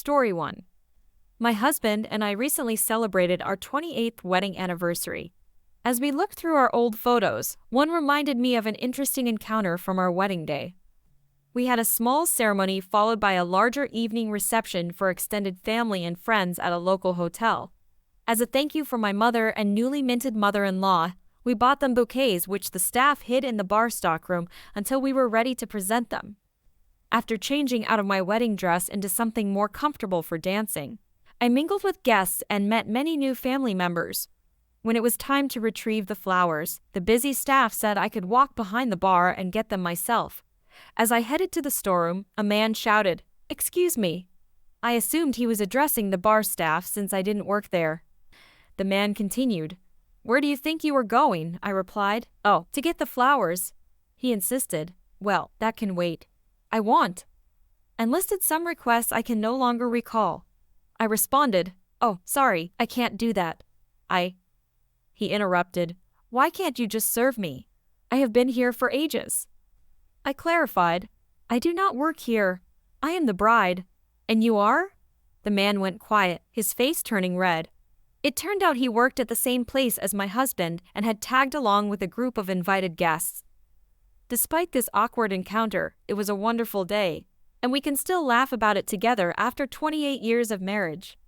Story 1. My husband and I recently celebrated our 28th wedding anniversary. As we looked through our old photos, one reminded me of an interesting encounter from our wedding day. We had a small ceremony followed by a larger evening reception for extended family and friends at a local hotel. As a thank you for my mother and newly minted mother-in-law, we bought them bouquets which the staff hid in the bar stockroom until we were ready to present them. After changing out of my wedding dress into something more comfortable for dancing, I mingled with guests and met many new family members. When it was time to retrieve the flowers, the busy staff said I could walk behind the bar and get them myself. As I headed to the storeroom, a man shouted, "Excuse me." I assumed he was addressing the bar staff since I didn't work there. The man continued, "Where do you think you were going?" I replied, "Oh, to get the flowers." He insisted, "Well, that can wait. I want," and listed some requests I can no longer recall. I responded, "Oh, sorry, I can't do that. He interrupted, "Why can't you just serve me? I have been here for ages." I clarified, "I do not work here. I am the bride." "And you are?" The man went quiet, his face turning red. It turned out he worked at the same place as my husband and had tagged along with a group of invited guests. Despite this awkward encounter, it was a wonderful day, and we can still laugh about it together after 28 years of marriage.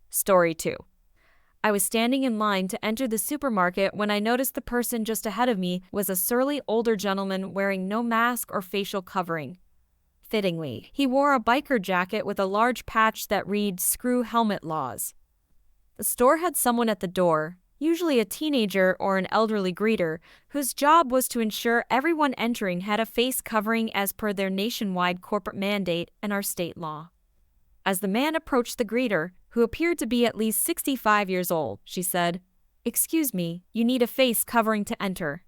Story 2. I was standing in line to enter the supermarket when I noticed the person just ahead of me was a surly older gentleman wearing no mask or facial covering. Fittingly, he wore a biker jacket with a large patch that read "Screw Helmet Laws." The store had someone at the door, usually a teenager or an elderly greeter, whose job was to ensure everyone entering had a face covering as per their nationwide corporate mandate and our state law. As the man approached the greeter, who appeared to be at least 65 years old, she said, "Excuse me, you need a face covering to enter."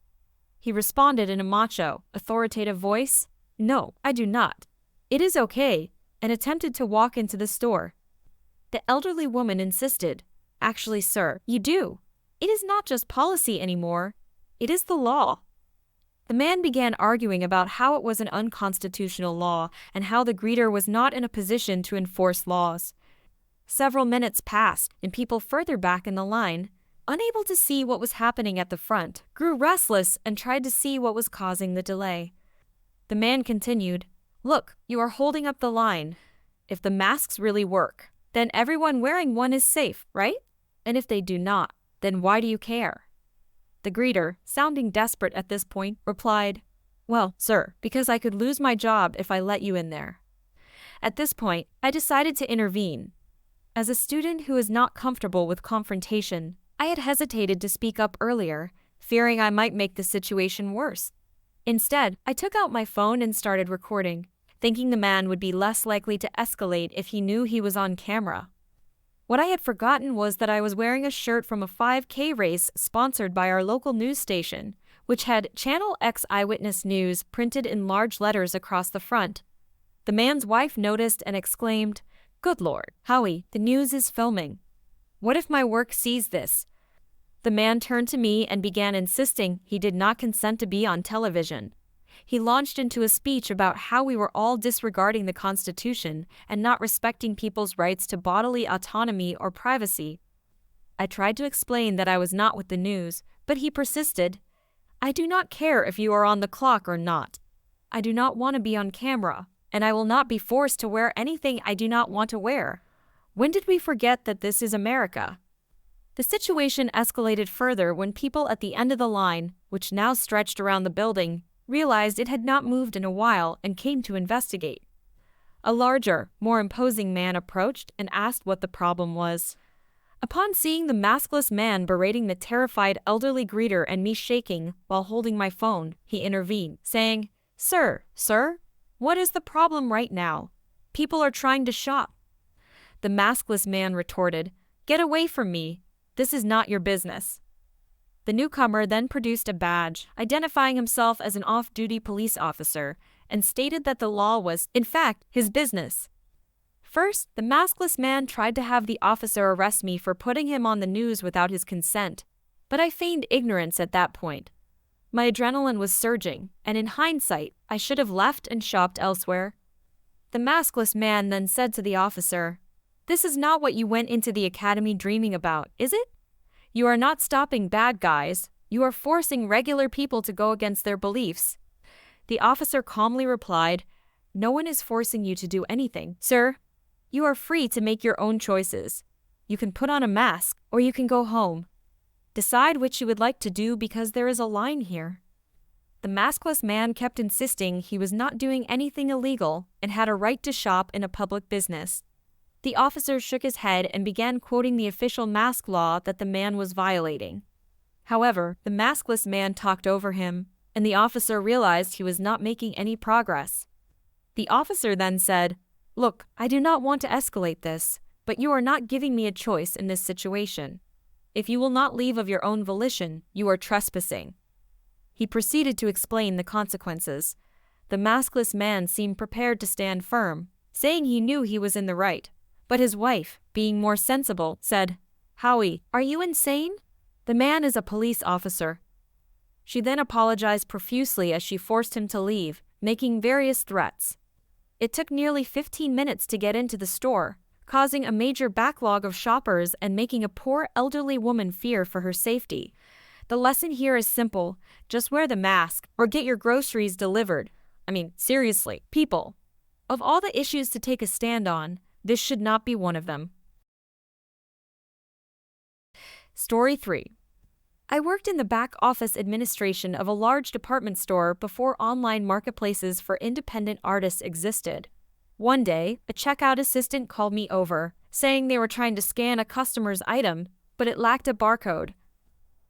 He responded in a macho, authoritative voice, "No, I do not. It is okay," and attempted to walk into the store. The elderly woman insisted, "Actually, sir, you do. It is not just policy anymore. It is the law." The man began arguing about how it was an unconstitutional law and how the greeter was not in a position to enforce laws. Several minutes passed, and people further back in the line, unable to see what was happening at the front, grew restless and tried to see what was causing the delay. The man continued, "Look, you are holding up the line. If the masks really work, then everyone wearing one is safe, right? And if they do not, then why do you care?" The greeter, sounding desperate at this point, replied, "Well, sir, because I could lose my job if I let you in there." At this point, I decided to intervene. As a student who is not comfortable with confrontation, I had hesitated to speak up earlier, fearing I might make the situation worse. Instead, I took out my phone and started recording, thinking the man would be less likely to escalate if he knew he was on camera. What I had forgotten was that I was wearing a shirt from a 5K race sponsored by our local news station, which had Channel X Eyewitness News printed in large letters across the front. The man's wife noticed and exclaimed, "Good Lord, Howie, the news is filming. What if my work sees this?" The man turned to me and began insisting he did not consent to be on television. He launched into a speech about how we were all disregarding the Constitution and not respecting people's rights to bodily autonomy or privacy. I tried to explain that I was not with the news, but he persisted, "I do not care if you are on the clock or not. I do not want to be on camera, and I will not be forced to wear anything I do not want to wear. When did we forget that this is America?" The situation escalated further when people at the end of the line, which now stretched around the building, realized it had not moved in a while and came to investigate. A larger, more imposing man approached and asked what the problem was. Upon seeing the maskless man berating the terrified elderly greeter and me shaking while holding my phone, he intervened, saying, Sir, what is the problem right now? People are trying to shop." The maskless man retorted, "Get away from me. This is not your business." The newcomer then produced a badge, identifying himself as an off-duty police officer, and stated that the law was, in fact, his business. First, the maskless man tried to have the officer arrest me for putting him on the news without his consent, but I feigned ignorance at that point. My adrenaline was surging, and in hindsight, I should have left and shopped elsewhere. The maskless man then said to the officer, "This is not what you went into the academy dreaming about, is it? You are not stopping bad guys, you are forcing regular people to go against their beliefs." The officer calmly replied, "No one is forcing you to do anything, sir. You are free to make your own choices. You can put on a mask, or you can go home. Decide which you would like to do because there is a line here." The maskless man kept insisting he was not doing anything illegal and had a right to shop in a public business. The officer shook his head and began quoting the official mask law that the man was violating. However, the maskless man talked over him, and the officer realized he was not making any progress. The officer then said, "Look, I do not want to escalate this, but you are not giving me a choice in this situation. If you will not leave of your own volition, you are trespassing." He proceeded to explain the consequences. The maskless man seemed prepared to stand firm, saying he knew he was in the right. But his wife, being more sensible, said, "Howie, are you insane? The man is a police officer." She then apologized profusely as she forced him to leave, making various threats. It took nearly 15 minutes to get into the store, causing a major backlog of shoppers and making a poor elderly woman fear for her safety. The lesson here is simple: just wear the mask or get your groceries delivered. Seriously, people. Of all the issues to take a stand on, this should not be one of them. Story 3. I worked in the back office administration of a large department store before online marketplaces for independent artists existed. One day, a checkout assistant called me over, saying they were trying to scan a customer's item, but it lacked a barcode.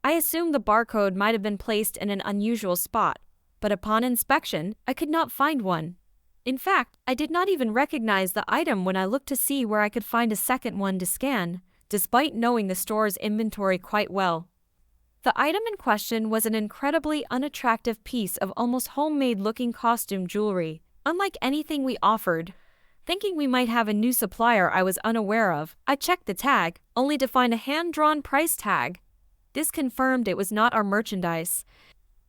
I assumed the barcode might have been placed in an unusual spot, but upon inspection, I could not find one. In fact, I did not even recognize the item when I looked to see where I could find a second one to scan, despite knowing the store's inventory quite well. The item in question was an incredibly unattractive piece of almost homemade-looking costume jewelry, unlike anything we offered. Thinking we might have a new supplier I was unaware of, I checked the tag, only to find a hand-drawn price tag. This confirmed it was not our merchandise.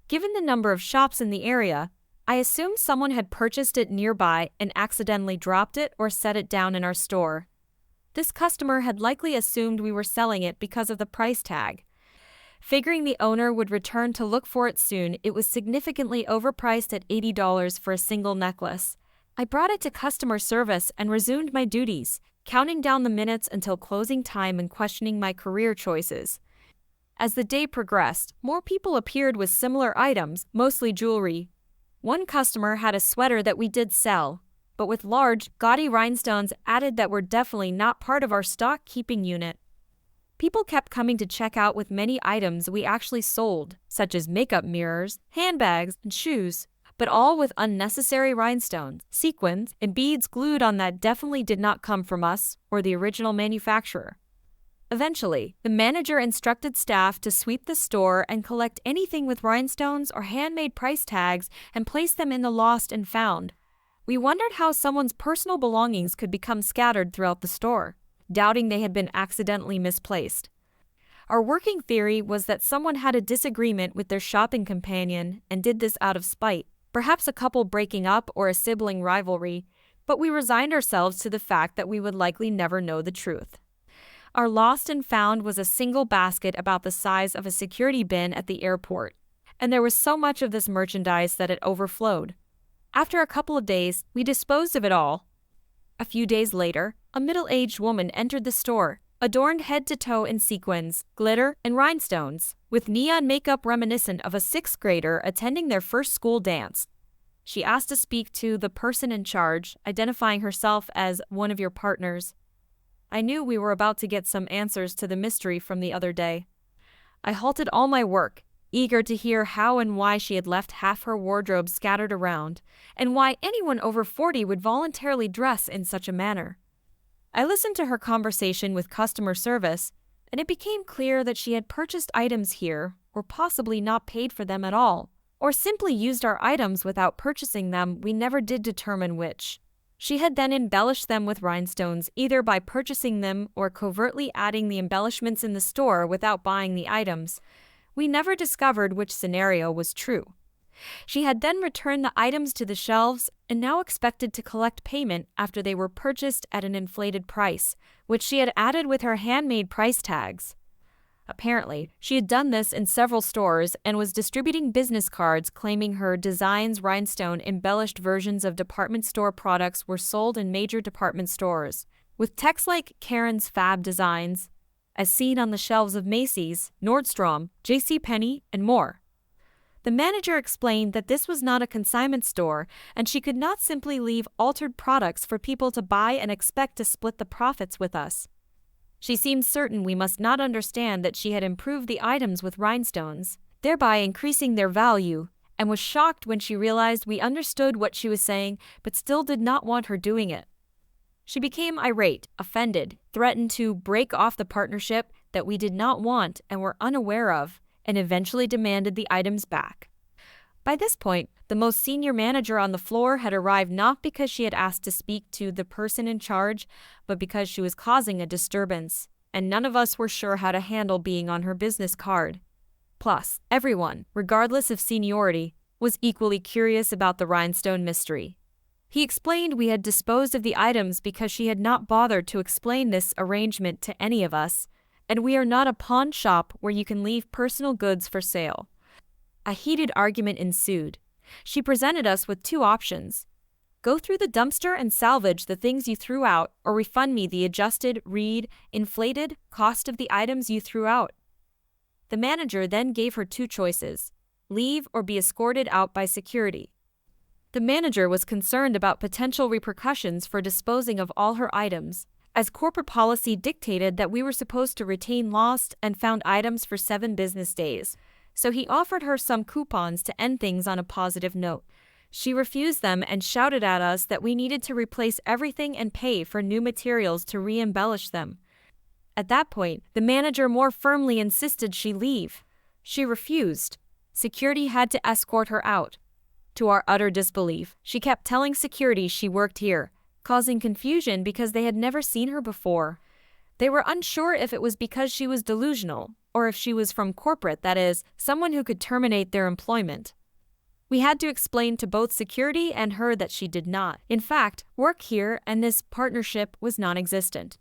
Given the number of shops in the area, I assumed someone had purchased it nearby and accidentally dropped it or set it down in our store. This customer had likely assumed we were selling it because of the price tag. Figuring the owner would return to look for it soon, it was significantly overpriced at $80 for a single necklace. I brought it to customer service and resumed my duties, counting down the minutes until closing time and questioning my career choices. As the day progressed, more people appeared with similar items, mostly jewelry. One customer had a sweater that we did sell, but with large, gaudy rhinestones added that were definitely not part of our stock keeping unit. People kept coming to check out with many items we actually sold, such as makeup mirrors, handbags, and shoes, but all with unnecessary rhinestones, sequins, and beads glued on that definitely did not come from us or the original manufacturer. Eventually, the manager instructed staff to sweep the store and collect anything with rhinestones or handmade price tags and place them in the lost and found. We wondered how someone's personal belongings could become scattered throughout the store, doubting they had been accidentally misplaced. Our working theory was that someone had a disagreement with their shopping companion and did this out of spite, perhaps a couple breaking up or a sibling rivalry, but we resigned ourselves to the fact that we would likely never know the truth. Our lost and found was a single basket about the size of a security bin at the airport, and there was so much of this merchandise that it overflowed. After a couple of days, we disposed of it all. A few days later, a middle-aged woman entered the store, adorned head to toe in sequins, glitter, and rhinestones, with neon makeup reminiscent of a sixth grader attending their first school dance. She asked to speak to the person in charge, identifying herself as one of your partners. I knew we were about to get some answers to the mystery from the other day. I halted all my work, eager to hear how and why she had left half her wardrobe scattered around, and why anyone over 40 would voluntarily dress in such a manner. I listened to her conversation with customer service, and it became clear that she had purchased items here, or possibly not paid for them at all, or simply used our items without purchasing them. We never did determine which. She had then embellished them with rhinestones, either by purchasing them or covertly adding the embellishments in the store without buying the items. We never discovered which scenario was true. She had then returned the items to the shelves and now expected to collect payment after they were purchased at an inflated price, which she had added with her handmade price tags. Apparently, she had done this in several stores and was distributing business cards claiming her designs rhinestone-embellished versions of department store products were sold in major department stores, with text like Karen's Fab Designs, as seen on the shelves of Macy's, Nordstrom, JCPenney, and more. The manager explained that this was not a consignment store and she could not simply leave altered products for people to buy and expect to split the profits with us. She seemed certain we must not understand that she had improved the items with rhinestones, thereby increasing their value, and was shocked when she realized we understood what she was saying but still did not want her doing it. She became irate, offended, threatened to break off the partnership that we did not want and were unaware of, and eventually demanded the items back. By this point, the most senior manager on the floor had arrived not because she had asked to speak to the person in charge, but because she was causing a disturbance, and none of us were sure how to handle being on her business card. Plus, everyone, regardless of seniority, was equally curious about the rhinestone mystery. He explained we had disposed of the items because she had not bothered to explain this arrangement to any of us, and we are not a pawn shop where you can leave personal goods for sale. A heated argument ensued. She presented us with two options. Go through the dumpster and salvage the things you threw out, or refund me the adjusted, inflated cost of the items you threw out. The manager then gave her two choices: leave or be escorted out by security. The manager was concerned about potential repercussions for disposing of all her items, as corporate policy dictated that we were supposed to retain lost and found items for 7 business days. So he offered her some coupons to end things on a positive note. She refused them and shouted at us that we needed to replace everything and pay for new materials to re-embellish them. At that point, the manager more firmly insisted she leave. She refused. Security had to escort her out. To our utter disbelief, she kept telling security she worked here, causing confusion because they had never seen her before. They were unsure if it was because she was delusional, or if she was from corporate, that is, someone who could terminate their employment. We had to explain to both security and her that she did not, in fact, work here and this partnership was non-existent.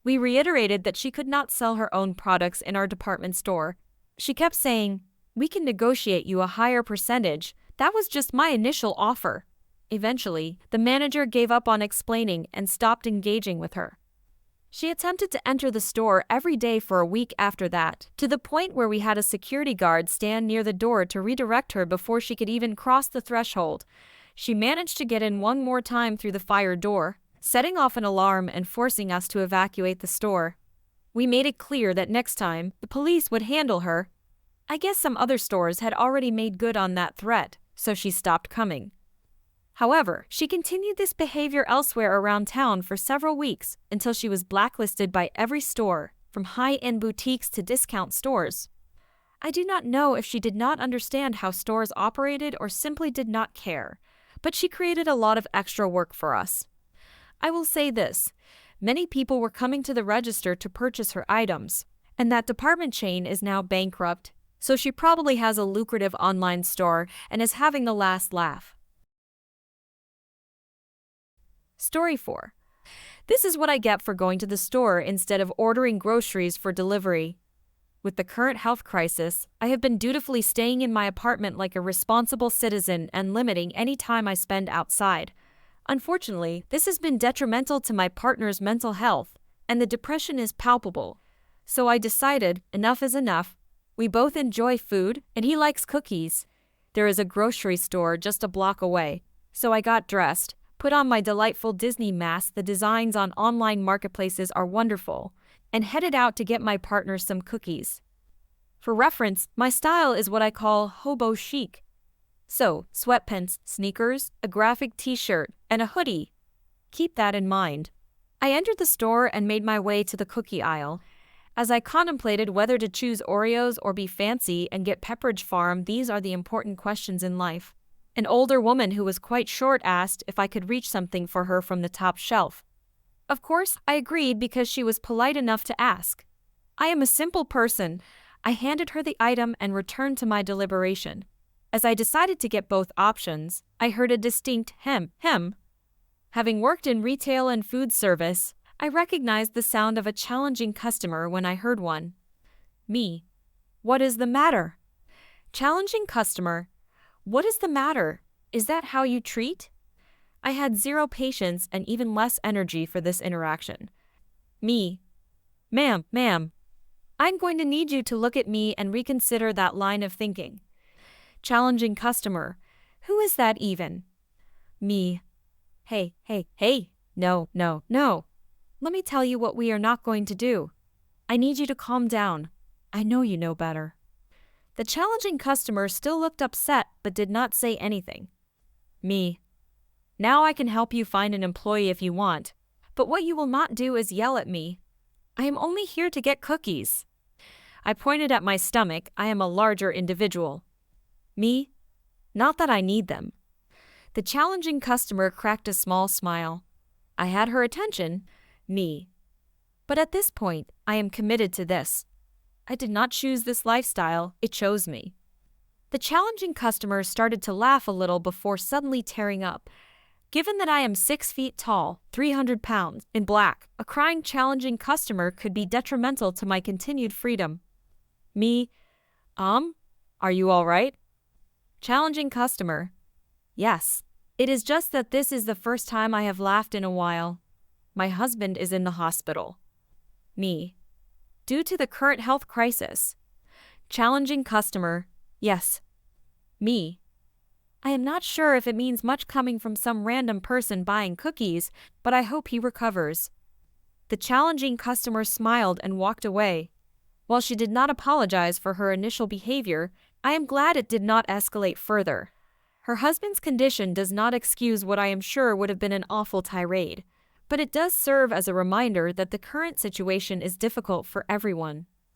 We reiterated that she could not sell her own products in our department store. She kept saying, "We can negotiate you a higher percentage. That was just my initial offer." Eventually, the manager gave up on explaining and stopped engaging with her. She attempted to enter the store every day for a week after that, to the point where we had a security guard stand near the door to redirect her before she could even cross the threshold. She managed to get in one more time through the fire door, setting off an alarm and forcing us to evacuate the store. We made it clear that next time, the police would handle her. I guess some other stores had already made good on that threat, so she stopped coming. However, she continued this behavior elsewhere around town for several weeks until she was blacklisted by every store, from high-end boutiques to discount stores. I do not know if she did not understand how stores operated or simply did not care, but she created a lot of extra work for us. I will say this: many people were coming to the register to purchase her items, and that department chain is now bankrupt, so she probably has a lucrative online store and is having the last laugh. Story 4. This is what I get for going to the store instead of ordering groceries for delivery. With the current health crisis, I have been dutifully staying in my apartment like a responsible citizen and limiting any time I spend outside. Unfortunately, this has been detrimental to my partner's mental health, and the depression is palpable. So I decided, enough is enough. We both enjoy food, and he likes cookies. There is a grocery store just a block away, so I got dressed, put on my delightful Disney mask, the designs on online marketplaces are wonderful, and headed out to get my partner some cookies. For reference, my style is what I call hobo chic. So, sweatpants, sneakers, a graphic t-shirt, and a hoodie. Keep that in mind. I entered the store and made my way to the cookie aisle. As I contemplated whether to choose Oreos or be fancy and get Pepperidge Farm, these are the important questions in life. An older woman who was quite short asked if I could reach something for her from the top shelf. Of course, I agreed because she was polite enough to ask. I am a simple person. I handed her the item and returned to my deliberation. As I decided to get both options, I heard a distinct hem. Having worked in retail and food service, I recognized the sound of a challenging customer when I heard one. Me. What is the matter? Challenging customer. What is the matter? Is that how you treat? I had zero patience and even less energy for this interaction. Me. Ma'am. I'm going to need you to look at me and reconsider that line of thinking. Challenging customer. Who is that even? Me. Hey. No. Let me tell you what we are not going to do. I need you to calm down. I know you know better. The challenging customer still looked upset but did not say anything. Me. Now I can help you find an employee if you want, but what you will not do is yell at me. I am only here to get cookies. I pointed at my stomach. I am a larger individual. Me? Not that I need them. The challenging customer cracked a small smile. I had her attention. Me. But at this point, I am committed to this. I did not choose this lifestyle, it chose me. The challenging customer started to laugh a little before suddenly tearing up. Given that I am 6 feet tall, 300 pounds, in black, a crying challenging customer could be detrimental to my continued freedom. Me. Are you all right? Challenging customer. Yes. It is just that this is the first time I have laughed in a while. My husband is in the hospital. Me. Due to the current health crisis. Challenging customer. Yes. Me. I am not sure if it means much coming from some random person buying cookies, but I hope he recovers. The challenging customer smiled and walked away. While she did not apologize for her initial behavior, I am glad it did not escalate further. Her husband's condition does not excuse what I am sure would have been an awful tirade, but it does serve as a reminder that the current situation is difficult for everyone.